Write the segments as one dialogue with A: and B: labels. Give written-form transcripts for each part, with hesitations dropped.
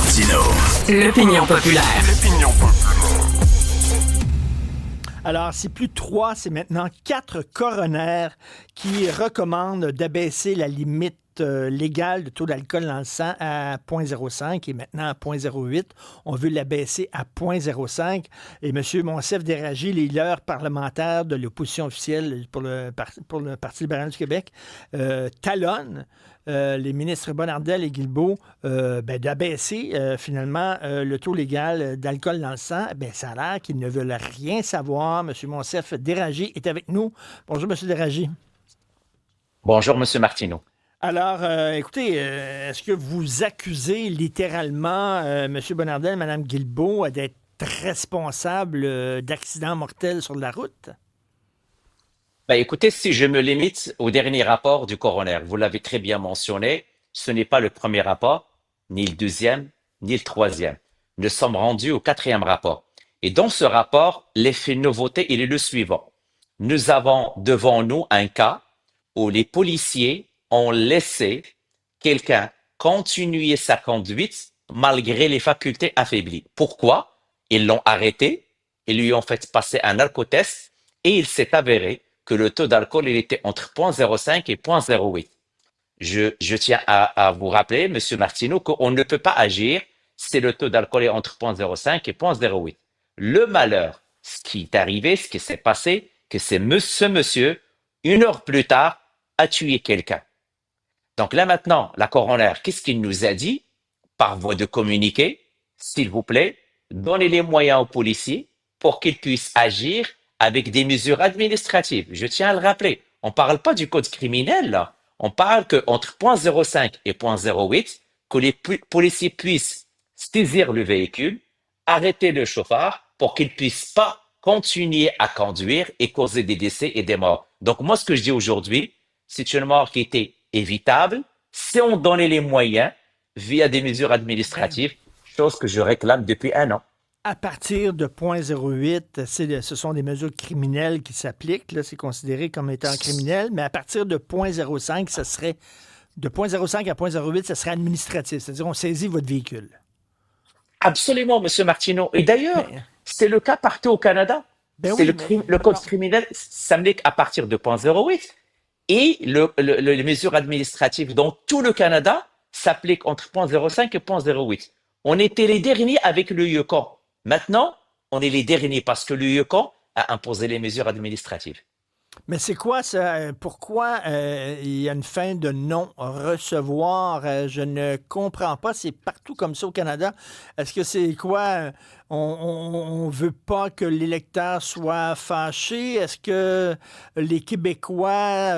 A: Martino.
B: L'opinion populaire.
C: Alors, c'est plus 3, c'est maintenant 4 coronaires qui recommandent d'abaisser la limite légale de taux d'alcool dans le sang à 0,05 et maintenant à 0,08. On veut l'abaisser à 0,05. Et M. Monsef-Déragi, les leaders parlementaires de l'opposition officielle pour le Parti libéral du Québec, talonnent les ministres Bonnardel et Guilbeault d'abaisser finalement le taux légal d'alcool dans le sang. Ça a l'air qu'ils ne veulent rien savoir. M. Monsef-Déragi est avec nous. Bonjour, M. Déragi.
D: Bonjour, M. Martineau.
C: Alors, écoutez, est-ce que vous accusez littéralement M. Bonnardel, Mme Guilbeault d'être responsables d'accidents mortels sur la route?
D: Écoutez, si je me limite au dernier rapport du coroner, vous l'avez très bien mentionné, ce n'est pas le premier rapport, ni le deuxième, ni le troisième. Nous sommes rendus au 4e rapport. Et dans ce rapport, l'effet nouveauté, il est le suivant. Nous avons devant nous un cas où les policiers ont laissé quelqu'un continuer sa conduite malgré les facultés affaiblies. Pourquoi? Ils l'ont arrêté, ils lui ont fait passer un alcotest et il s'est avéré que le taux d'alcool il était entre 0,05 et 0,08. Je tiens à vous rappeler, M. Martineau, qu'on ne peut pas agir si le taux d'alcool est entre 0,05 et 0,08. Le malheur, ce qui est arrivé, ce qui s'est passé, que c'est ce monsieur, 1 heure plus tard, a tué quelqu'un. Donc là maintenant, la coroner, qu'est-ce qu'il nous a dit par voie de communiqué? S'il vous plaît, donnez les moyens aux policiers pour qu'ils puissent agir avec des mesures administratives. Je tiens à le rappeler. On ne parle pas du code criminel, là. On parle qu'entre 0,05 et 0,08, que les policiers puissent saisir le véhicule, arrêter le chauffeur pour qu'il ne puisse pas continuer à conduire et causer des décès et des morts. Donc moi, ce que je dis aujourd'hui, c'est une mort qui était évitable si on donnait les moyens via des mesures administratives, chose que je réclame depuis 1 an.
C: À partir de 0,08, ce sont des mesures criminelles qui s'appliquent. Là, c'est considéré comme étant criminel. Mais à partir de 0,05, ça serait de 0,05 à 0,08, ça serait administratif. C'est-à-dire, on saisit votre véhicule.
D: Absolument, M. Martineau. Et d'ailleurs, c'est le cas partout au Canada. Le code criminel s'applique à partir de 0,08. Et les mesures administratives dans tout le Canada s'appliquent entre 0,05 et 0,08. On était les derniers avec le Yukon. Maintenant, on est les derniers parce que le Yukon a imposé les mesures administratives.
C: Mais c'est quoi ça? Pourquoi il y a une fin de non-recevoir? Je ne comprends pas. C'est partout comme ça au Canada. Est-ce que c'est quoi? On ne veut pas que l'électeur soit fâché? Est-ce que les Québécois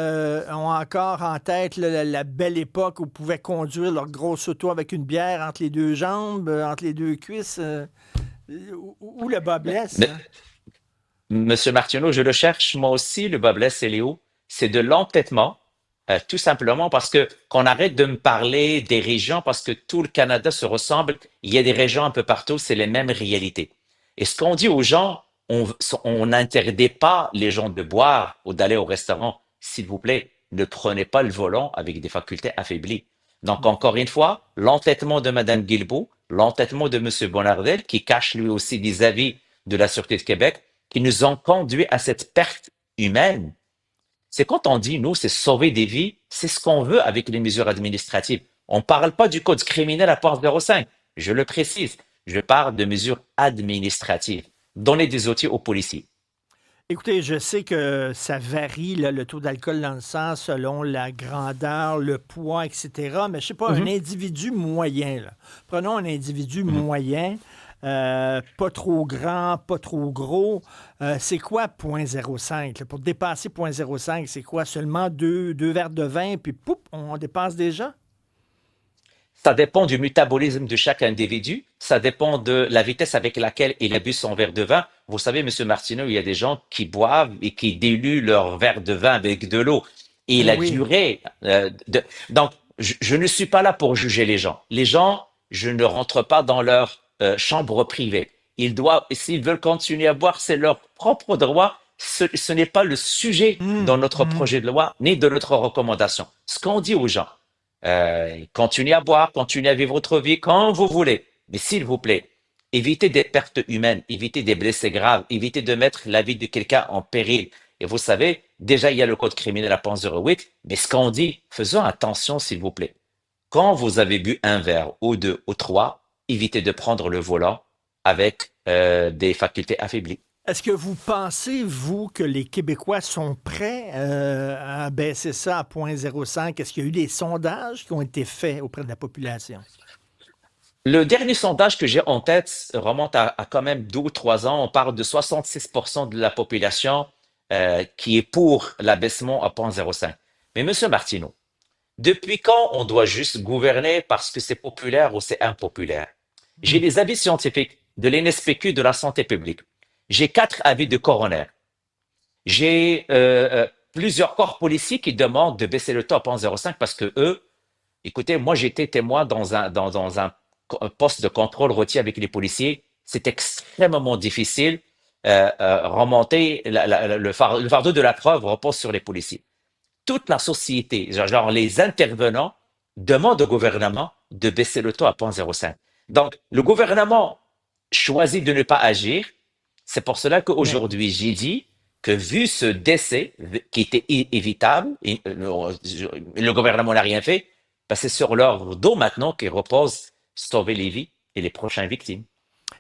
C: ont encore en tête la belle époque où ils pouvaient conduire leur grosse auto avec une bière entre les deux jambes, entre les deux cuisses? Où le bas blesse?
D: Monsieur Martineau, je le cherche, moi aussi, le bas blesse, c'est Léo. C'est de l'entêtement, tout simplement parce que qu'on arrête de me parler des régions, parce que tout le Canada se ressemble. Il y a des régions un peu partout, c'est les mêmes réalités. Et ce qu'on dit aux gens, on n'interdit pas les gens de boire ou d'aller au restaurant. S'il vous plaît, ne prenez pas le volant avec des facultés affaiblies. Donc, encore une fois, l'entêtement de Mme Guilbeault, l'entêtement de M. Bonnardel, qui cache lui aussi des avis de la Sûreté de Québec, qui nous ont conduit à cette perte humaine. C'est quand on dit, nous, c'est sauver des vies, c'est ce qu'on veut avec les mesures administratives. On ne parle pas du code criminel à 0,05, je le précise. Je parle de mesures administratives. Donner des outils aux policiers.
C: Écoutez, je sais que ça varie, là, le taux d'alcool dans le sang, selon la grandeur, le poids, etc. Mais je ne sais pas, un individu moyen, là. Prenons un individu moyen, pas trop grand, pas trop gros. C'est quoi 0,05? Là? Pour dépasser 0,05, c'est quoi? Seulement deux verres de vin, puis poup, on dépasse déjà?
D: Ça dépend du métabolisme de chaque individu. Ça dépend de la vitesse avec laquelle il a bu son verre de vin. Vous savez, M. Martineau, il y a des gens qui boivent et qui diluent leur verre de vin avec de l'eau. Et la durée... Donc, je ne suis pas là pour juger les gens. Les gens, je ne rentre pas dans leur chambre privée. S'ils veulent continuer à boire, c'est leur propre droit. Ce n'est pas le sujet dans notre projet de loi, ni de notre recommandation. Ce qu'on dit aux gens, continuez à boire, continuez à vivre votre vie quand vous voulez. Mais s'il vous plaît, évitez des pertes humaines, évitez des blessés graves, évitez de mettre la vie de quelqu'un en péril. Et vous savez, déjà, il y a le code criminel à 0.08, mais ce qu'on dit, faisons attention, s'il vous plaît. Quand vous avez bu un verre ou deux ou trois, évitez de prendre le volant avec des facultés affaiblies.
C: Est-ce que vous pensez, vous, que les Québécois sont prêts à baisser ça à 0.05? Est-ce qu'il y a eu des sondages qui ont été faits auprès de la population?
D: Le dernier sondage que j'ai en tête remonte à quand même 2 ou 3 ans. On parle de 66% de la population qui est pour l'abaissement à 0.05. Mais Monsieur Martineau, depuis quand on doit juste gouverner parce que c'est populaire ou c'est impopulaire? J'ai
C: Hmm.
D: des avis scientifiques de l'INSPQ de la santé publique. J'ai 4 avis de coroner. J'ai plusieurs corps policiers qui demandent de baisser le taux à 0.05 parce que eux, écoutez, moi j'étais témoin dans un poste de contrôle routier avec les policiers. C'est extrêmement difficile. Remonter le fardeau de la preuve repose sur les policiers. Toute la société, genre les intervenants, demandent au gouvernement de baisser le taux à 0.05. Donc, le gouvernement choisit de ne pas agir. C'est pour cela
C: Mais
D: qu'aujourd'hui, j'ai dit que vu ce décès qui était évitable, le gouvernement n'a rien fait, ben c'est sur leur dos maintenant qu'il repose sauver les vies et les prochaines victimes.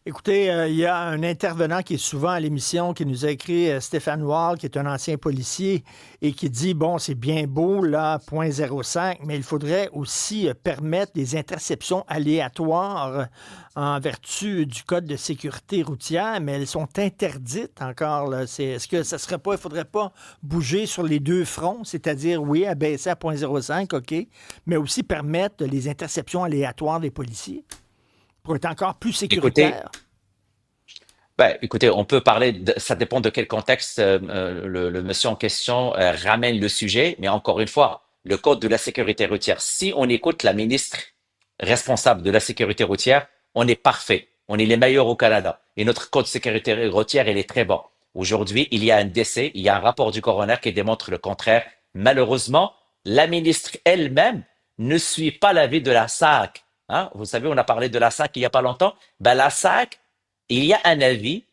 C: écoutez, il y a un intervenant qui est souvent à l'émission qui nous a écrit, Stéphane Wall, qui est un ancien policier, et qui dit, bon, c'est bien beau, là, 0.05, mais il faudrait aussi permettre des interceptions aléatoires en vertu du Code de sécurité routière, mais elles sont interdites encore, là. Est-ce que ça serait pas, il faudrait pas bouger sur les deux fronts, c'est-à-dire, oui, abaisser à 0.05, OK, mais aussi permettre les interceptions aléatoires des policiers pour être encore plus
D: Écoutez,
C: sécuritaire?
D: écoutez, on peut parler, ça dépend de quel contexte le monsieur en question ramène le sujet, mais encore une fois, le code de la sécurité routière, si on écoute la ministre responsable de la sécurité routière, on est parfait, on est les meilleurs au Canada, et notre code de sécurité routière, il est très bon. Aujourd'hui, il y a un décès, il y a un rapport du coroner qui démontre le contraire. Malheureusement, la ministre elle-même ne suit pas l'avis de la SAC. Hein? Vous savez, on a parlé de la SAC il n'y a pas longtemps. Ben, la SAC, il y a un avis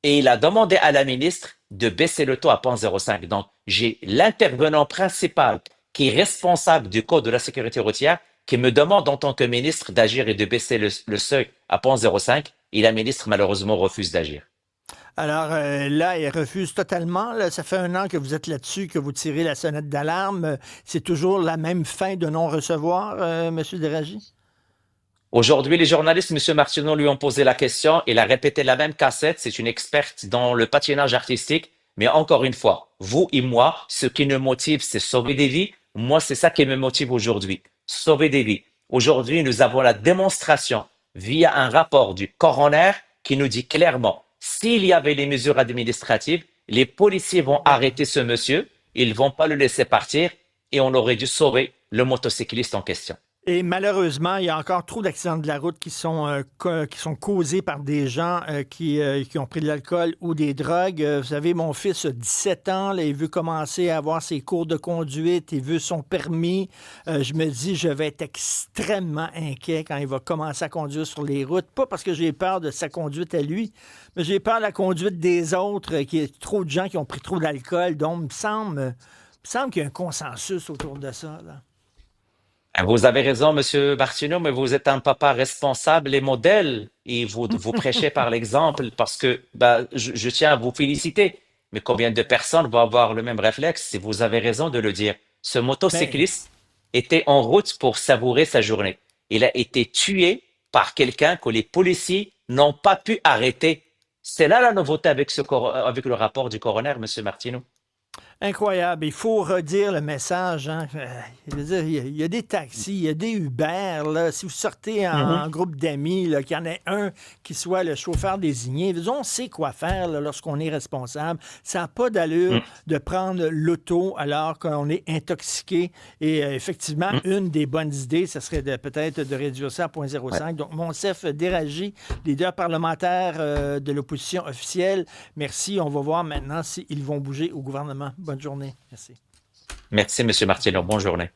D: et il a demandé à la ministre de baisser le taux à 0.05. Donc, j'ai l'intervenant principal qui est responsable du code de la sécurité routière qui me demande en tant que ministre d'agir et de baisser le seuil à 0.05 et la ministre malheureusement refuse d'agir.
C: Alors là, elle refuse totalement. Là. Ça fait un an que vous êtes là-dessus, que vous tirez la sonnette d'alarme. C'est toujours la même fin de non-recevoir, M. Deragi?
D: Aujourd'hui, les journalistes, M. Martineau, lui ont posé la question. Il a répété la même cassette. C'est une experte dans le patinage artistique. Mais encore une fois, vous et moi, ce qui nous motive, c'est sauver des vies. Moi, c'est ça qui me motive aujourd'hui. Sauver des vies. Aujourd'hui, nous avons la démonstration via un rapport du coroner qui nous dit clairement, s'il y avait les mesures administratives, les policiers vont
C: Ouais.
D: arrêter ce monsieur. Ils vont pas le laisser partir et on aurait dû sauver le motocycliste en question.
C: Et malheureusement, il y a encore trop d'accidents de la route qui sont causés par des gens qui ont pris de l'alcool ou des drogues. Vous savez, mon fils a 17 ans, là, il veut commencer à avoir ses cours de conduite, il veut son permis. Je me dis, je vais être extrêmement inquiet quand il va commencer à conduire sur les routes. Pas parce que j'ai peur de sa conduite à lui, mais j'ai peur de la conduite des autres, qu'il y ait trop de gens qui ont pris trop d'alcool. Donc, il me semble qu'il y a un consensus autour de ça, là.
D: Vous avez raison, Monsieur Martineau, mais vous êtes un papa responsable et modèle et vous prêchez par l'exemple parce que je tiens à vous féliciter. Mais combien de personnes vont avoir le même réflexe si vous avez raison de le dire? Ce
C: Ben,
D: motocycliste était en route pour savourer sa journée. Il a été tué par quelqu'un que les policiers n'ont pas pu arrêter. C'est là la nouveauté avec avec le rapport du coroner, Monsieur Martineau.
C: incroyable. Il faut redire le message. Hein. Je veux dire, il y a des taxis, il y a des Uber. Là. Si vous sortez en groupe d'amis, là, qu'il y en ait un qui soit le chauffeur désigné, on sait quoi faire là, lorsqu'on est responsable. Ça n'a pas d'allure
D: Mhm.
C: de prendre l'auto alors qu'on est intoxiqué. Et effectivement,
D: Mhm.
C: une des bonnes idées, ce serait peut-être de réduire ça à
D: Ouais.
C: 0.05. Donc, Monsef Déragi, leader parlementaire de l'opposition officielle, merci. On va voir maintenant s'ils vont bouger au gouvernement. Bonne journée. Merci.
D: Merci, Monsieur Martineau. Bonne journée.